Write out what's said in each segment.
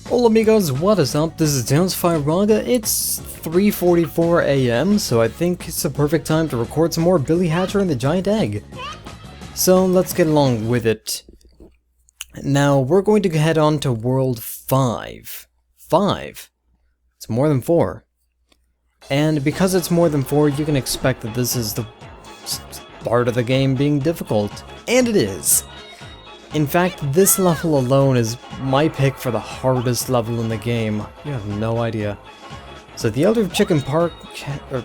Hola amigos, what is up? This is Firaga. It's 3:44 AM, so I think it's a perfect time to record some more Billy Hatcher and the Giant Egg. So let's get along with it. Now we're going to head on to World 5. 5? It's more than 4. And because it's more than 4, you can expect that this is the part of the game being difficult. And it is! In fact, this level alone is my pick for the hardest level in the game. You have no idea. So the Elder of Chicken Park, or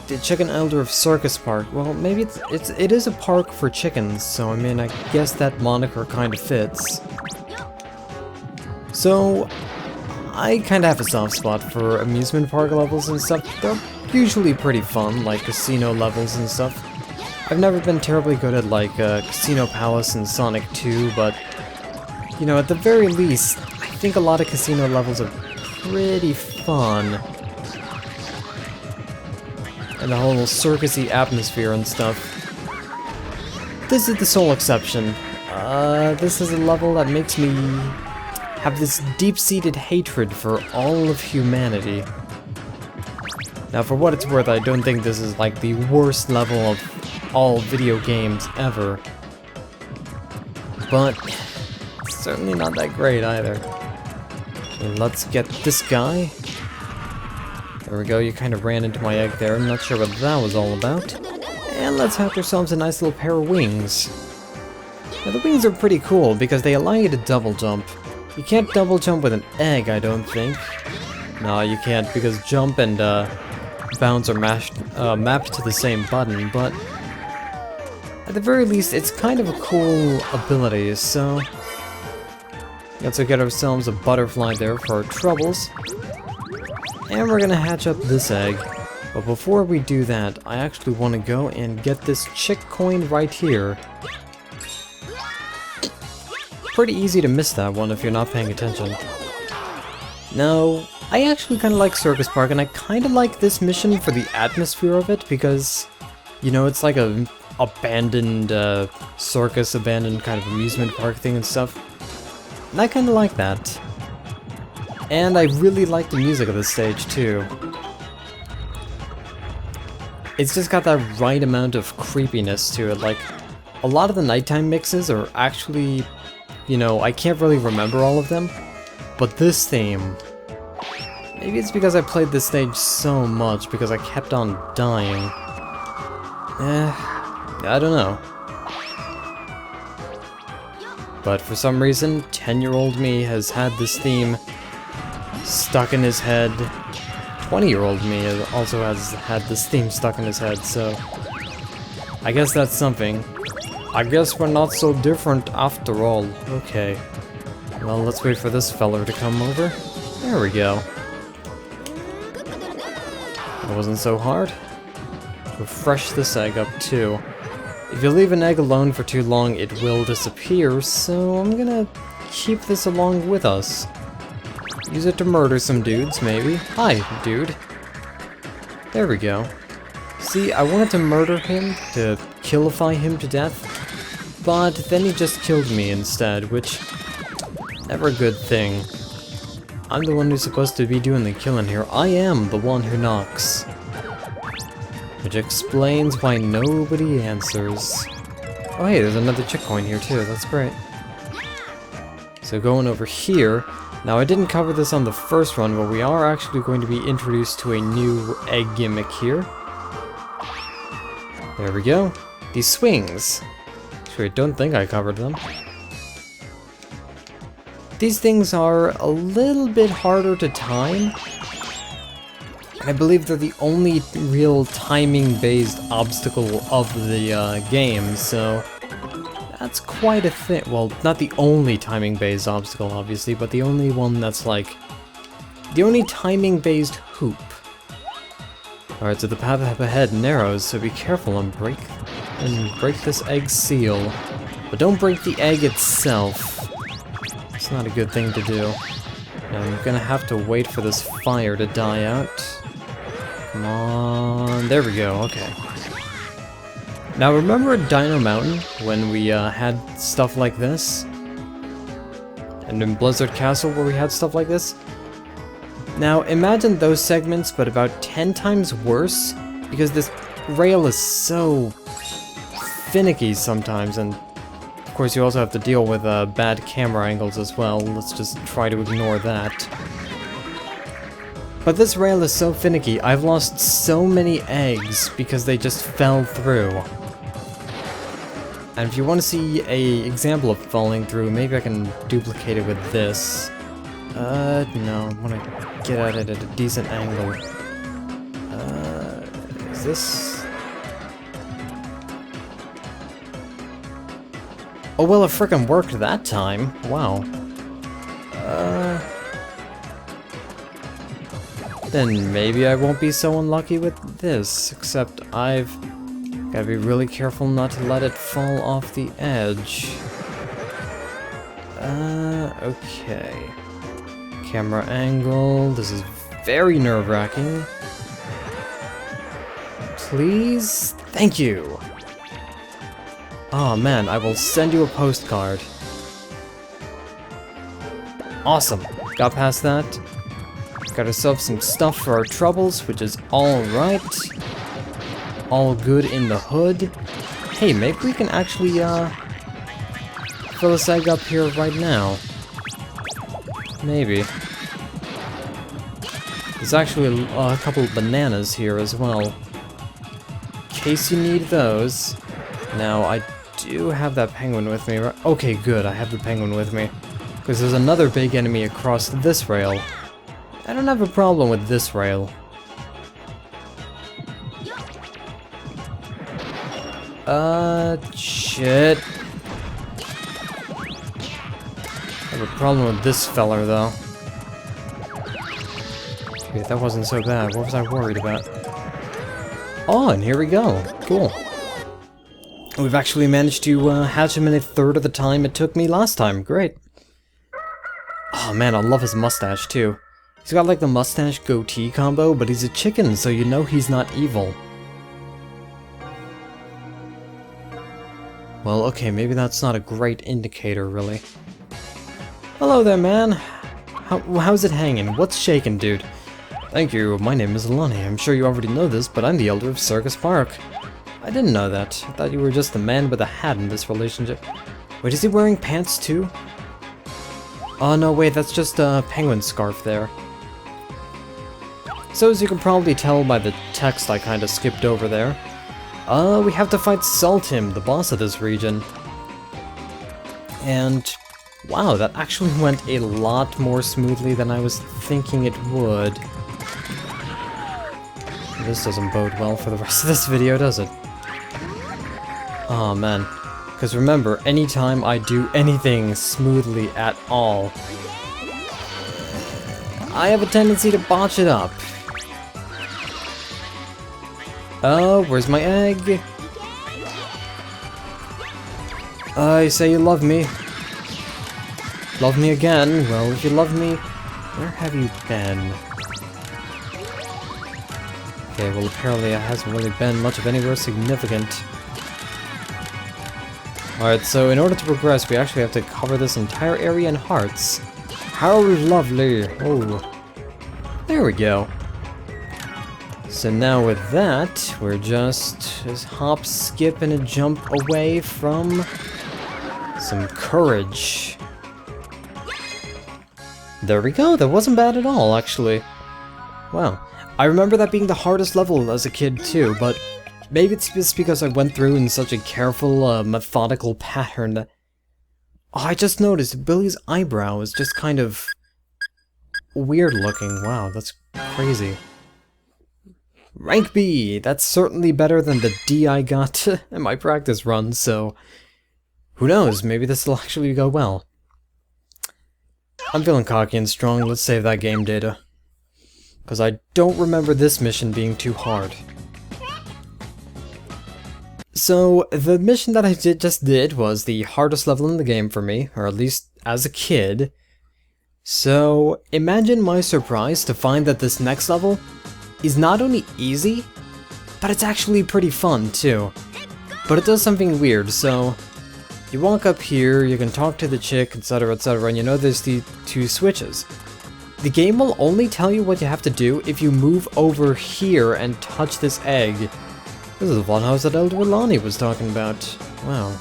the Chicken Elder of Circus Park, well, maybe it is a park for chickens, so I mean, I guess that moniker kind of fits. So, I kind of have a soft spot for amusement park levels and stuff. They're usually pretty fun, like casino levels and stuff. I've never been terribly good at, like, Casino Palace and Sonic 2, but, you know, at the very least, I think a lot of casino levels are pretty fun. And the whole circusy atmosphere and stuff. This is the sole exception. This is a level that makes me have this deep-seated hatred for all of humanity. Now, for what it's worth, I don't think this is, like, the worst level of all video games ever. But it's certainly not that great either. And let's get this guy. There we go, you kind of ran into my egg there. I'm not sure what that was all about. And let's have ourselves a nice little pair of wings. Now the wings are pretty cool because they allow you to double jump. You can't double jump with an egg, I don't think. No, you can't, because jump and bounce are mapped to the same button, but at the very least, it's kind of a cool ability, so let's get ourselves a butterfly there for our troubles. And we're gonna hatch up this egg. But before we do that, I actually want to go and get this chick coin right here. Pretty easy to miss that one if you're not paying attention. Now, I actually kind of like Circus Park, and I kind of like this mission for the atmosphere of it, because, you know, it's like a abandoned circus, abandoned kind of amusement park thing and stuff. And I kind of like that. And I really like the music of this stage too. It's just got that right amount of creepiness to it. Like, a lot of the nighttime mixes are actually, you know, I can't really remember all of them, but this theme, maybe it's because I played this stage so much because I kept on dying. I don't know. But for some reason, 10-year-old me has had this theme stuck in his head. 20-year-old me also has had this theme stuck in his head, so I guess that's something. I guess we're not so different after all. Okay. Well, let's wait for this feller to come over. There we go. That wasn't so hard. Refresh this egg up too. If you leave an egg alone for too long, it will disappear, so I'm gonna keep this along with us. Use it to murder some dudes, maybe. Hi, dude. There we go. See, I wanted to murder him, to killify him to death, but then he just killed me instead, which, never a good thing. I'm the one who's supposed to be doing the killing here. I am the one who knocks. Which explains why nobody answers. Oh hey, there's another chick coin here too, that's great. So going over here, now I didn't cover this on the first run, but we are actually going to be introduced to a new egg gimmick here. There we go. These swings. Actually, I don't think I covered them. These things are a little bit harder to time. I believe they're the only real timing-based obstacle of the game, so that's quite a thing. Well, not the only timing-based obstacle, obviously, but the only one that's like the only timing-based hoop. Alright, so the path up ahead narrows, so be careful and break this egg seal. But don't break the egg itself. It's not a good thing to do. Now I'm gonna have to wait for this fire to die out. Come on, there we go, okay. Now remember at Dino Mountain when we had stuff like this? And and in Blizzard Castle where we had stuff like this. Now, imagine those segments, but about 10 times worse, because this rail is so finicky sometimes, and of course you also have to deal with bad camera angles as well. Let's just try to ignore that. But this rail is so finicky, I've lost so many eggs because they just fell through. And if you want to see an example of falling through, maybe I can duplicate it with this. No, I want to get at it at a decent angle. Is this... Oh, well, it frickin' worked that time. Wow. Then maybe I won't be so unlucky with this, except I've gotta be really careful not to let it fall off the edge. Okay. Camera angle, this is very nerve-wracking. Please? Thank you! Oh man, I will send you a postcard. Awesome. Got past that. Got ourselves some stuff for our troubles, which is alright. All good in the hood. Hey, maybe we can actually, fill this egg up here right now. Maybe. There's actually a couple of bananas here as well. In case you need those. Now, I do have that penguin with me, right? Okay, good, I have the penguin with me. Because there's another big enemy across this rail. I don't have a problem with this rail. Shit. I have a problem with this feller, though. Okay, that wasn't so bad. What was I worried about? Oh, and here we go. Cool. We've actually managed to hatch him in a third of the time it took me last time. Great. Oh man, I love his mustache, too. He's got like the mustache-goatee combo, but he's a chicken, so you know he's not evil. Well, okay, maybe that's not a great indicator, really. Hello there, man. How's it hanging? What's shaking, dude? Thank you, my name is Lonnie. I'm sure you already know this, but I'm the elder of Circus Park. I didn't know that. I thought you were just the man with a hat in this relationship. Wait, is he wearing pants, too? Oh, no, wait, that's just a penguin scarf there. So, as you can probably tell by the text I kinda skipped over there, we have to fight Saltim, the boss of this region. And, wow, that actually went a lot more smoothly than I was thinking it would. This doesn't bode well for the rest of this video, does it? Oh man. Because remember, anytime I do anything smoothly at all, I have a tendency to botch it up. Oh, where's my egg? You say you love me. Love me again? Well, if you love me, where have you been? Okay, well apparently it hasn't really been much of anywhere significant. Alright, so in order to progress, we actually have to cover this entire area in hearts. How lovely! Oh. There we go. So now with that, we're just hop, skip, and a jump away from some courage. There we go, that wasn't bad at all, actually. Wow. I remember that being the hardest level as a kid too, but maybe it's just because I went through in such a careful, methodical pattern that... Oh, I just noticed Billy's eyebrow is just kind of weird looking. Wow, that's crazy. Rank B! That's certainly better than the D I got in my practice run, so... Who knows, maybe this will actually go well. I'm feeling cocky and strong, let's save that game data. Because I don't remember this mission being too hard. So, the mission that I just did was the hardest level in the game for me, or at least as a kid. So, imagine my surprise to find that this next level is not only easy, but it's actually pretty fun too. But it does something weird, so You walk up here, you can talk to the chick, etc, and you know there's the 2 switches. The game will only tell you what you have to do if you move over here and touch this egg. This is the one house that Elder Ilani was talking about. Wow.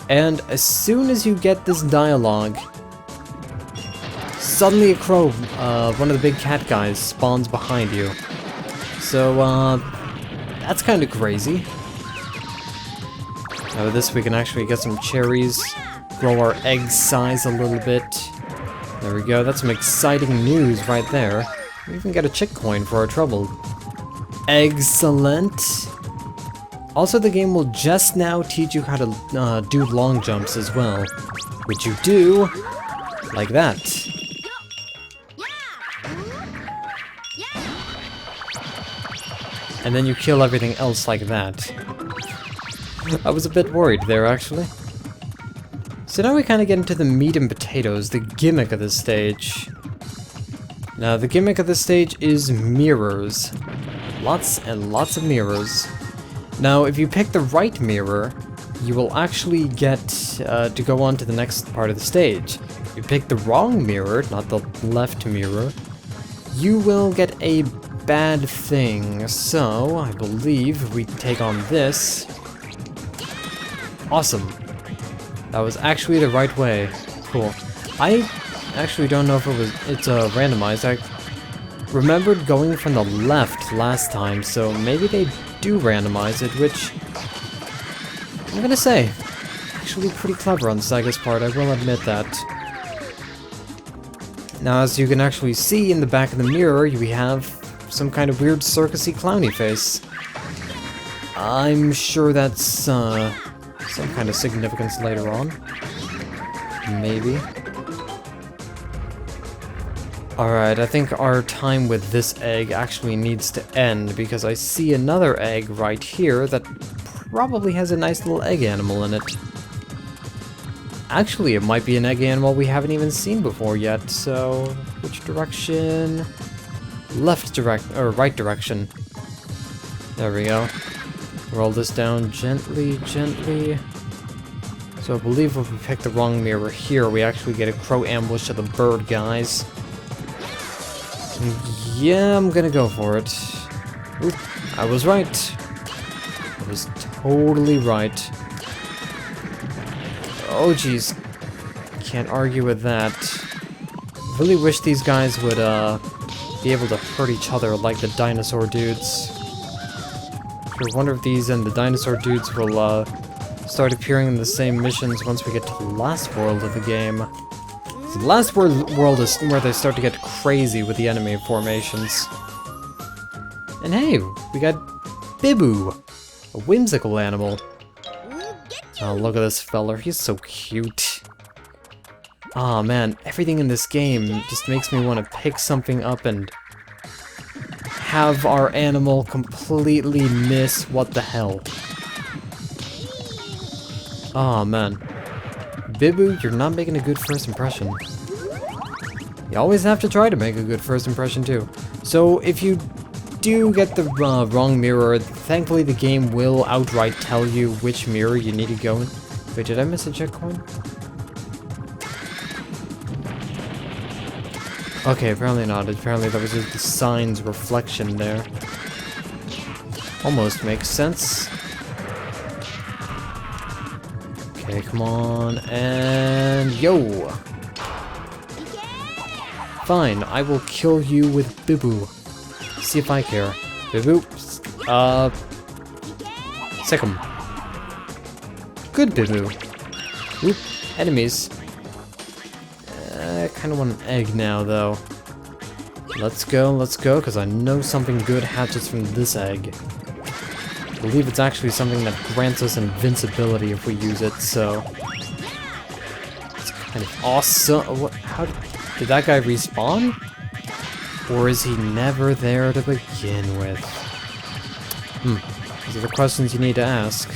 And as soon as you get this dialogue, suddenly a crow, one of the big cat guys, spawns behind you. So, that's kind of crazy. Now with this we can actually get some cherries, grow our egg size a little bit. There we go, that's some exciting news right there. We even get a chick coin for our trouble. Excellent! Also, the game will just now teach you how to do long jumps as well. Which you do like that. And then you kill everything else like that. I was a bit worried there, actually. So now we kind of get into the meat and potatoes, the gimmick of this stage. Now, the gimmick of this stage is mirrors. Lots and lots of mirrors. Now, if you pick the right mirror, you will actually get to go on to the next part of the stage. If you pick the wrong mirror, not the left mirror, you will get a bad thing. So, I believe we take on this. Awesome. That was actually the right way. Cool. I actually don't know if it's randomized. I remembered going from the left last time, so maybe they do randomize it, which I'm gonna say, actually pretty clever on Saga's part, I will admit that. Now, as you can actually see in the back of the mirror, we have some kind of weird circusy clowny face. I'm sure that's some kind of significance later on. Maybe. Alright, I think our time with this egg actually needs to end, because I see another egg right here that probably has a nice little egg animal in it. Actually, it might be an egg animal we haven't even seen before yet, so which direction? Right direction. There we go. Roll this down gently, gently. So I believe if we pick the wrong mirror here, we actually get a crow ambush of the bird guys. And yeah, I'm gonna go for it. Oop, I was right. I was totally right. Oh jeez. Can't argue with that. Really wish these guys would be able to hurt each other like the dinosaur dudes. I wonder if these and the dinosaur dudes will start appearing in the same missions once we get to the last world of the game. So the last world is where they start to get crazy with the enemy formations. And hey, we got Bibu, a whimsical animal. Oh, look at this feller, he's so cute. Aw, man, everything in this game just makes me want to pick something up and have our animal completely miss what the hell. Aw, man. Bibu, you're not making a good first impression. You always have to try to make a good first impression, too. So, if you do get the wrong mirror, thankfully the game will outright tell you which mirror you need to go in. Wait, did I miss a checkpoint? Okay, apparently not. Apparently that was just the sign's reflection there. Almost makes sense. Okay, come on, and yo! Fine, I will kill you with Bibu. See if I care. Bibu, sick 'em. Good Bibu. Oop, enemies. I kind of want an egg now, though. Let's go, because I know something good hatches from this egg. I believe it's actually something that grants us invincibility if we use it, so... It's kind of awesome. What, how did that guy respawn? Or is he never there to begin with? These are the questions you need to ask.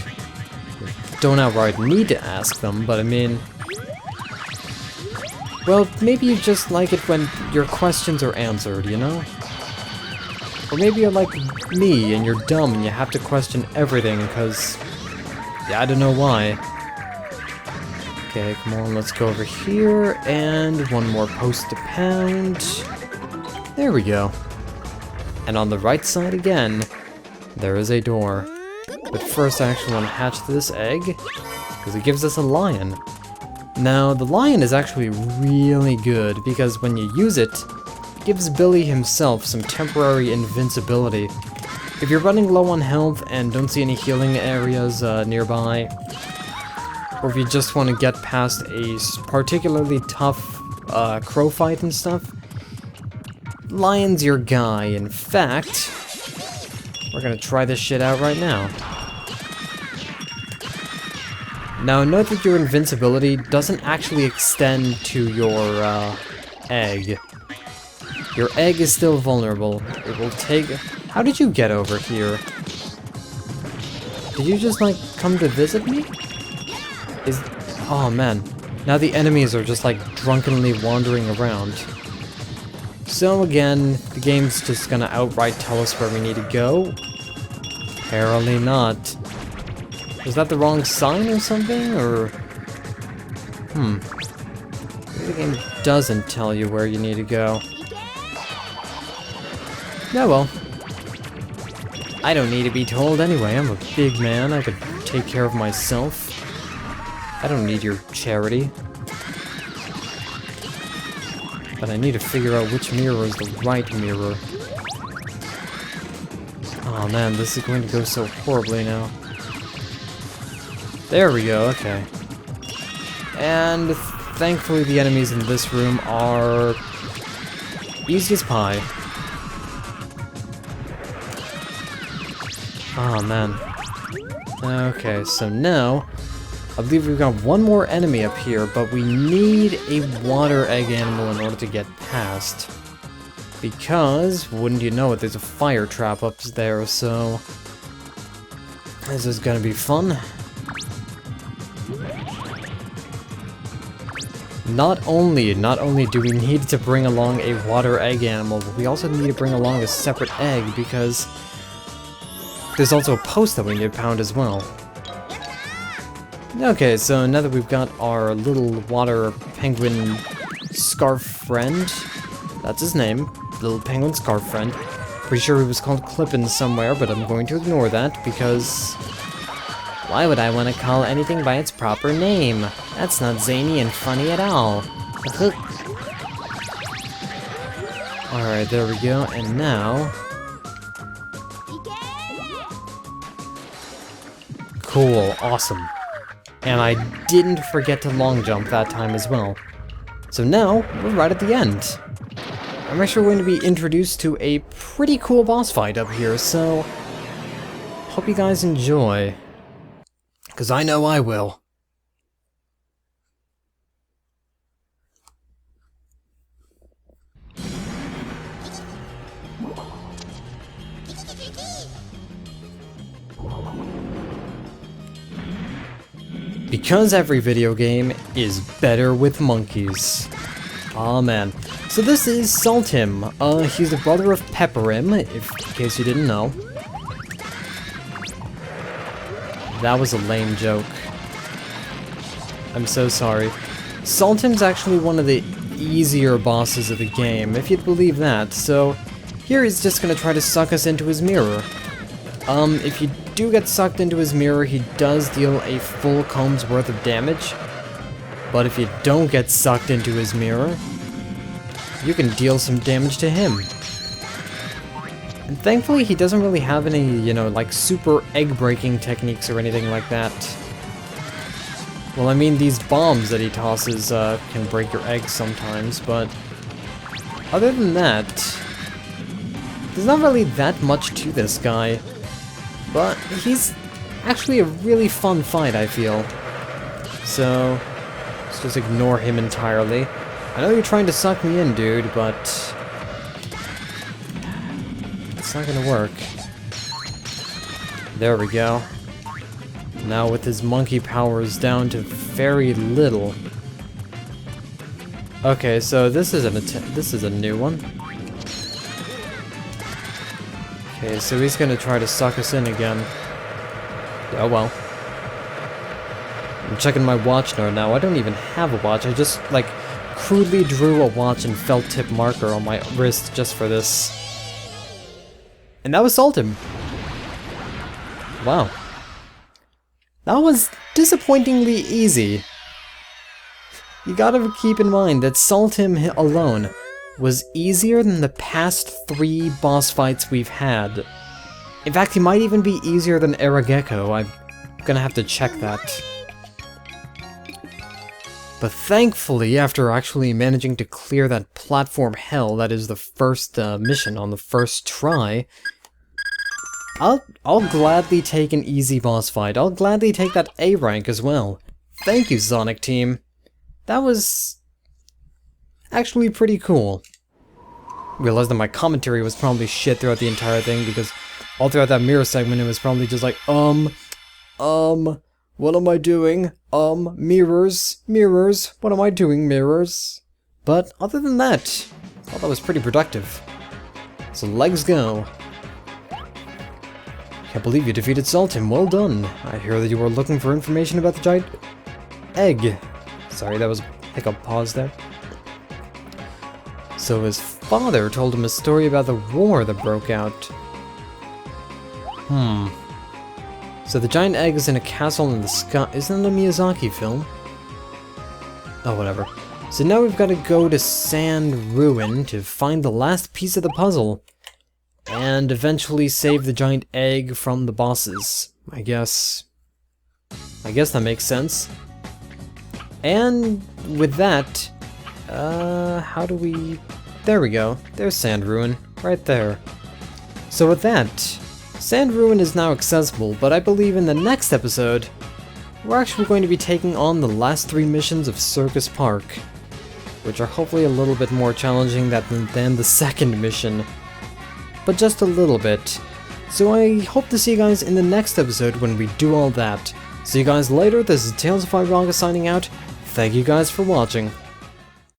Don't outright need to ask them, but I mean... Well, maybe you just like it when your questions are answered, you know? Or maybe you're like me and you're dumb and you have to question everything because Yeah, I don't know why. Okay, come on, let's go over here, and one more post to pound. There we go. And on the right side again, there is a door. But first I actually want to hatch this egg, because it gives us a lion. Now, the lion is actually really good, because when you use it, it gives Billy himself some temporary invincibility. If you're running low on health and don't see any healing areas nearby, or if you just want to get past a particularly tough crow fight and stuff, lion's your guy. In fact, we're gonna try this shit out right now. Now, note that your invincibility doesn't actually extend to your egg. Your egg is still vulnerable. It will take... How did you get over here? Did you just, like, come to visit me? Oh, man. Now the enemies are just, like, drunkenly wandering around. So, again, the game's just gonna outright tell us where we need to go. Apparently not. Was that the wrong sign or something, or... Maybe the game doesn't tell you where you need to go. Yeah, well. I don't need to be told anyway. I'm a big man. I could take care of myself. I don't need your charity. But I need to figure out which mirror is the right mirror. Oh man, this is going to go so horribly now. There we go, okay. And thankfully the enemies in this room are easy as pie. Oh man. Okay, so now I believe we've got one more enemy up here, but we need a water egg animal in order to get past. Because, wouldn't you know it, there's a fire trap up there, so this is gonna be fun. Not only do we need to bring along a water egg animal, but we also need to bring along a separate egg, because there's also a post that we need to pound as well. Okay, so now that we've got our little water penguin scarf friend, that's his name, little penguin scarf friend. Pretty sure he was called Clippin somewhere, but I'm going to ignore that because why would I want to call anything by its proper name? That's not zany and funny at all. Alright, there we go, and now... Cool, awesome. And I didn't forget to long jump that time as well. So now, we're right at the end. I'm actually going to be introduced to a pretty cool boss fight up here, so... hope you guys enjoy. Because I know I will. Because every video game is better with monkeys. Aw man. So this is Saltim. He's the brother of Pepperim, in case you didn't know. That was a lame joke. I'm so sorry. Saltim's actually one of the easier bosses of the game, if you'd believe that. So here he's just gonna try to suck us into his mirror. If you do get sucked into his mirror, he does deal a full comb's worth of damage. But if you don't get sucked into his mirror, you can deal some damage to him. And thankfully, he doesn't really have any, you know, like super egg-breaking techniques or anything like that. Well, I mean, these bombs that he tosses can break your eggs sometimes, but other than that, there's not really that much to this guy. But he's actually a really fun fight, I feel. So, let's just ignore him entirely. I know you're trying to suck me in, dude, but it's not gonna work. There we go. Now with his monkey powers down to very little. Okay, so this is a new one. Okay, so he's gonna try to suck us in again. Oh well. checking my watch now. I don't even have a watch. I just, like, crudely drew a watch and felt tip marker on my wrist just for this. And that was Saltim. Wow. That was disappointingly easy. You gotta keep in mind that Saltim alone was easier than the past 3 boss fights we've had. In fact, he might even be easier than Arageko. I'm gonna have to check that. But thankfully, after actually managing to clear that platform hell that is the first mission on the first try, I'll gladly take an easy boss fight. I'll gladly take that A rank as well. Thank you, Sonic Team. That was actually pretty cool. Realized that my commentary was probably shit throughout the entire thing, because all throughout that mirror segment it was probably just like, what am I doing? Mirrors, what am I doing, mirrors? But other than that, I thought that was pretty productive. So legs go. Can't believe you defeated Saltim, well done. I hear that you were looking for information about the giant egg. Sorry, that was a hiccup pause there. So his father told him a story about the war that broke out. So the giant egg is in a castle in the sky. Isn't it a Miyazaki film? Oh, whatever. So now we've got to go to Sand Ruin to find the last piece of the puzzle. And eventually save the giant egg from the bosses. I guess that makes sense. And with that, how do we... There we go. There's Sand Ruin, right there. So with that, Sand Ruin is now accessible, but I believe in the next episode, we're actually going to be taking on the last 3 missions of Circus Park, which are hopefully a little bit more challenging than the second mission, but just a little bit. So I hope to see you guys in the next episode when we do all that. See you guys later. This is Tales of Ironga signing out. Thank you guys for watching.